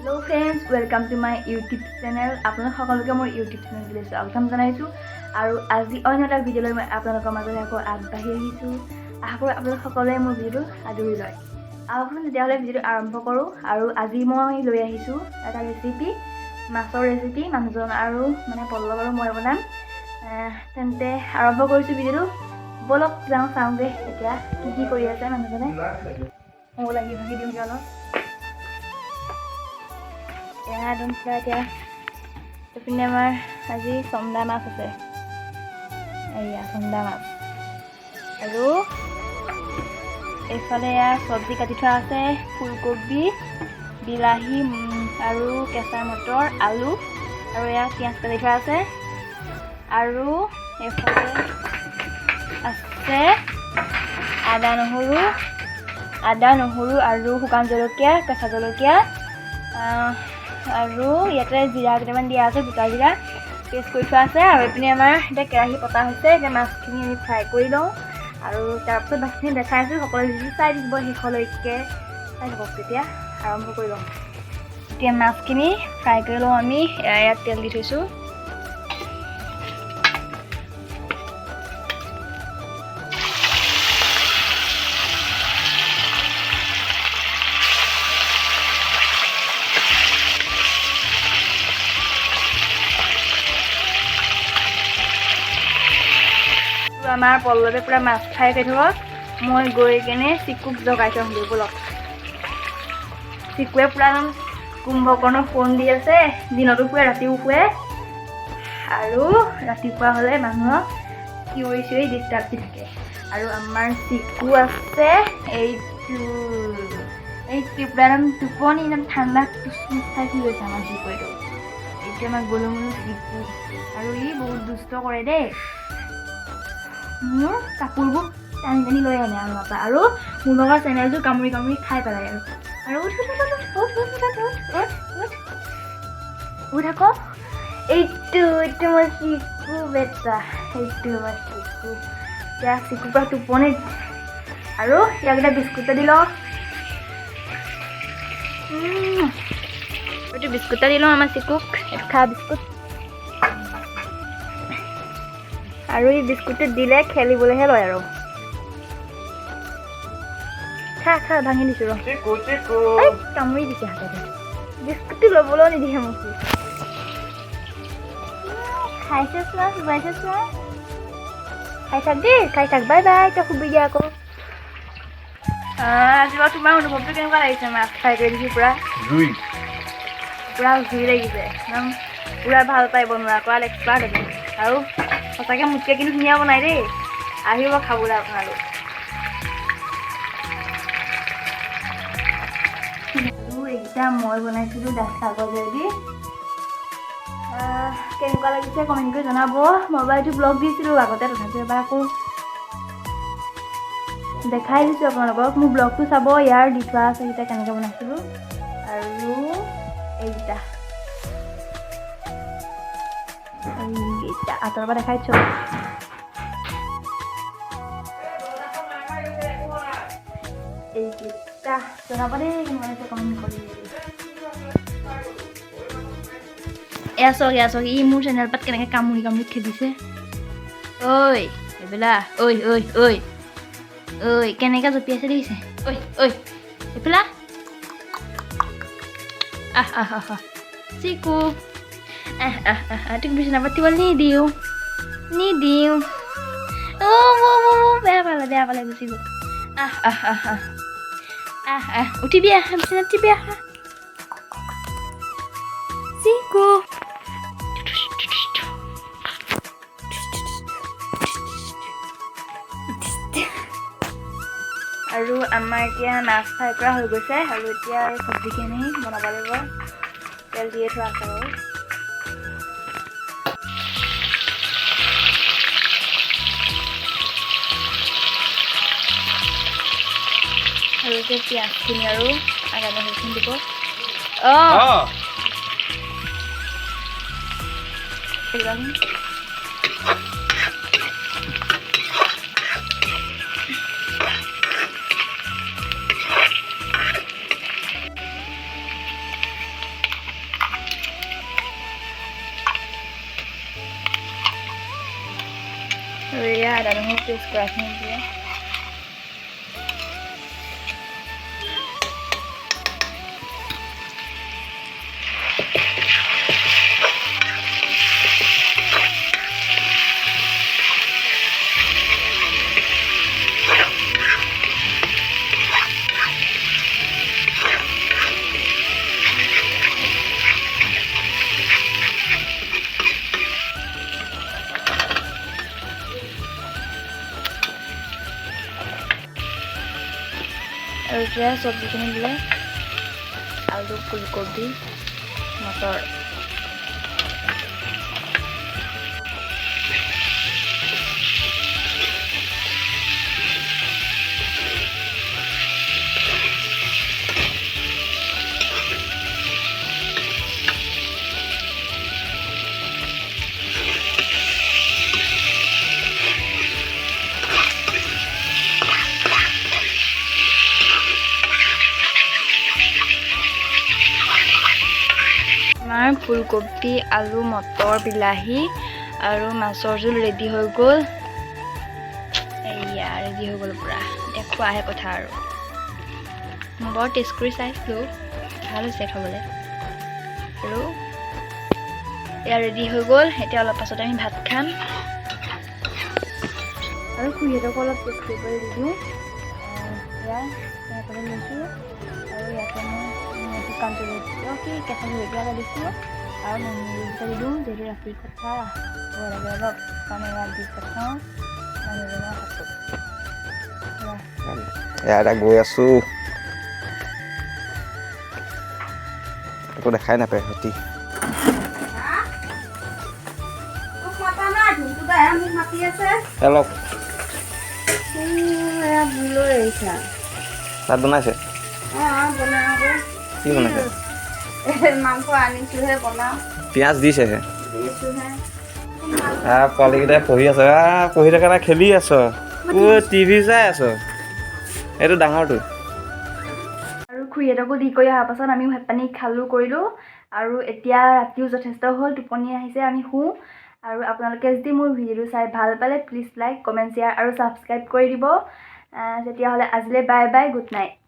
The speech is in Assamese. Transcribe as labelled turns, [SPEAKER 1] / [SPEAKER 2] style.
[SPEAKER 1] Hello friends, welcome to my YouTube channel. আপোনালোক সকলোকে মোৰ YouTube চেনেললৈ স্বাগতম জনাইছোঁ আৰু আজি অন্য এটা ভিডিঅ' লৈ মই আপোনালোকৰ মাজলৈ আকৌ আগবাঢ়ি আহিছোঁ। আশা কৰোঁ আপোনালোক সকলোৱে মোৰ ভিডিঅ'টো আদৰি লয়। আহকচোন তেতিয়াহ'লে ভিডিঅ'টো আৰম্ভ কৰোঁ আৰু আজি মই লৈ আহিছোঁ এটা ৰেচিপি, মাছৰ ৰেচিপি। মানুহজন আৰু পল্লৱ আৰু মই বনাম। তেন্তে আৰম্ভ কৰিছোঁ ভিডিঅ'টো। বলক যাওঁ চাওঁগৈ এতিয়া কি কৰি আছে মানুহজনে। মই লাগি ভাগি দিওঁগৈ অলপ। এয়া একদম পুৰা এতিয়া এইপিনে আমাৰ আজি চন্দা মাছ আছে। এয়া চন্দা মাছ আৰু এইফালে এয়া চব্জি কাটি থোৱা আছে, ফুলকবি, বিলাহী আৰু কেঁচা মটৰ, আলু আৰু এয়া পিঁয়াজ কাটি থোৱা আছে। আৰু এইফালে আছে আদা নহৰু আৰু শুকান জলকীয়া, কেঁচা জলকীয়া আৰু ইয়াতে জিৰা কেইটামান দিয়া আছে, গোটা জিৰা পেষ্ট কৰি থোৱা আছে। আৰু এইপিনে আমাৰ এতিয়া কেৰাহী পতা হৈছে। এতিয়া মাছখিনি আমি ফ্ৰাই কৰি লওঁ আৰু তাৰপিছত বাকীখিনি দেখাই আছোঁ। সকলোৱে যদি চাই থাকিব শেষলৈকে, চাই থাকক। তেতিয়া আৰম্ভ কৰি লওঁ। এতিয়া মাছখিনি ফ্ৰাই কৰি লওঁ আমি। ইয়াত তেল দি থৈছোঁ। আমাৰ পল্লৱে পূৰা মাছ ফ্ৰাই কৰি থ'ব। মই গৈ কেনে চিকুক জগাই থৈ আহোঁ। বলক। চিকুৱে পূৰা কুম্ভকৰ্ণ ফোন দি আছে। দিনতো শুৱে, ৰাতিও শুৱে আৰু ৰাতিপুৱা হ'লে মানুহক চিঞৰি চিঞৰি ডিষ্টাৰ্ব দি থাকে। আৰু আমাৰ চিকু আছে এইটো পূৰা টোপনি ঠাণ্ডা টুচমুচ খাই শুই গৈছে আমাৰ চিকুৱেটো। এইটো আমাৰ গলু চিকু আৰু ই বহুত দুষ্ট কৰে দেই। মোৰ কাপোৰবোৰ টানি টানি লৈ আনে আৰু নাপা আৰু মোৰ লগৰ চেনেলযোৰ কামুৰি কামুৰি খাই পেলাই আৰু উঠ আকৌ। এইটো মোৰ চিকু বেটা, এইটো আমাৰ চিকু। এতিয়া চিকু পৰা টোপনি আৰু ইয়াক এতিয়া বিস্কুট দি লওঁ। এইটো বিস্কুট দি লওঁ আমাৰ চিকুক। খা বিস্কুট। আৰু এই বিস্কুটটো দিলে খেলিবলৈহে লয় আৰু। খা ভাঙি দিছোঁ ৰ। কামুৰি দিছে হাততে। বিস্কুটটো ল'বলৈও নিদিয়ে মোক। খাইছে চোৱা, চুবাইছে চোৱা। খাই থাক দেই, খাই থাক। Bye bye. তই শুবি দিয়া আকৌ। আজি বাৰু তোমাৰ অনুভৱটো কেনেকুৱা লাগিছে? মাছ ফ্ৰাই কৰি দিছোঁ পূৰা জুই লাগিছে। একদম পূৰা ভাল পাই বনোৱা কৰাত এক্সপাৰ্ট একদম। আৰু সঁচাকৈ মোতকৈ কিন্তু ধুনীয়া বনাই দেই। আহিব খাবলৈ আপোনালোক। আৰু এইকেইটা মই বনাইছিলোঁ ডাঠ কাগজেদি। কেনেকুৱা লাগিছে কমেণ্ট কৰি জনাব। মই বাৰু এইটো ব্লগ দিছিলোঁ আগতে, তথাপিও এবাৰ আকৌ দেখাই দিছোঁ আপোনালোকক। মোৰ ব্লগটো চাব, ইয়াৰ দি থোৱা আছে এইকেইটা কেনেকৈ বনাইছিলোঁ। আৰু এইকেইটা আঁতৰৰ পৰা দেখাইছোঁ। এইকেইটা জনাব দেই কেনেকুৱা লাগিছে কমেণ্ট কৰি। এয়া চাওক ই মোৰ চেনেল পাত কেনেকৈ কামুৰি কামুৰি খেদিছে। ঐ এইবেলা ঐ কেনেকৈ জঁপিয়াইছে দেখিছে? এইফালা চিকু তোক বিচনা পাতিবলৈ নিদিওঁ। বেয়া পালে গুচি গ'ল। উঠিবি, বিচনাত উঠিবি। চিকু আৰু আমাৰ এতিয়া মাছ ফ্ৰাই কৰা হৈ গৈছে। আৰু এতিয়া এই চব্জিখিনি বনাব লাগিব। তেল দিয়ে থোৱা আছে বাৰু। আৰু এতিয়া পিঁয়াজখিনি আৰু আদা নহৰুখিনি দিব। এয়া আদা নহৰু পেষ্ট কৰাখিনি দিয়ে আৰু এতিয়া চব্জিখিনি দিলে আলু ফুলকবি মটৰ আমাৰ ফুলকবি আলু মটৰ বিলাহী আৰু মাছৰ জোল ৰেডি হৈ গ'ল এয়া ৰেডি হৈ গ'ল পুৰা এতিয়া খোৱাহে কথা আৰু মই বৰ টেষ্ট কৰি চাইছিলোঁ ভাল হৈছে খাবলৈ আৰু এয়া ৰেডি হৈ গ'ল এতিয়া অলপ পাছত আমি ভাত খাম আৰু খুৰীহঁতকো অলপ টেষ্ট কৰি দি দিওঁ এয়া ইয়াতে লৈছোঁ আৰু ইয়াতে মই শুকান জলকীয়া কি কেঁচা জলকীয়া এটা দিছোঁ আৰু নেমু দিওঁ যিহেতু ৰাতিৰ কথা ভয় লাগে অলপ কাৰণে ইয়াত দি পঠাওঁ মানুহজনৰ হাতত
[SPEAKER 2] এটা গৈ আছোঁ একো দেখাই নাপায় সতি ভাত বনাইছে কি বনাইছে
[SPEAKER 1] মাংস আনিছোহে বনাওঁ
[SPEAKER 2] পিঁয়াজ দিছেহে পোৱালিকেইটাই পঢ়ি আছে পঢ়ি থকা নাই খেলি আছ টিভি চাই আছ এইটো ডাঙৰটো
[SPEAKER 1] আৰু খুৰীহঁতকো দি কৰি অহাৰ পাছত আমি ভাত পানী খালোঁ কৰিলোঁ আৰু এতিয়া ৰাতিও যথেষ্ট হ'ল টোপনি আহিছে আমি শুওঁ আৰু আপোনালোকে যদি মোৰ ভিডিঅ'টো চাই ভাল পালে প্লিজ লাইক কমেণ্ট শ্বেয়াৰ আৰু ছাবস্ক্ৰাইব কৰি দিব তেতিয়াহ'লে আজিলৈ বাই বাই গুড নাইট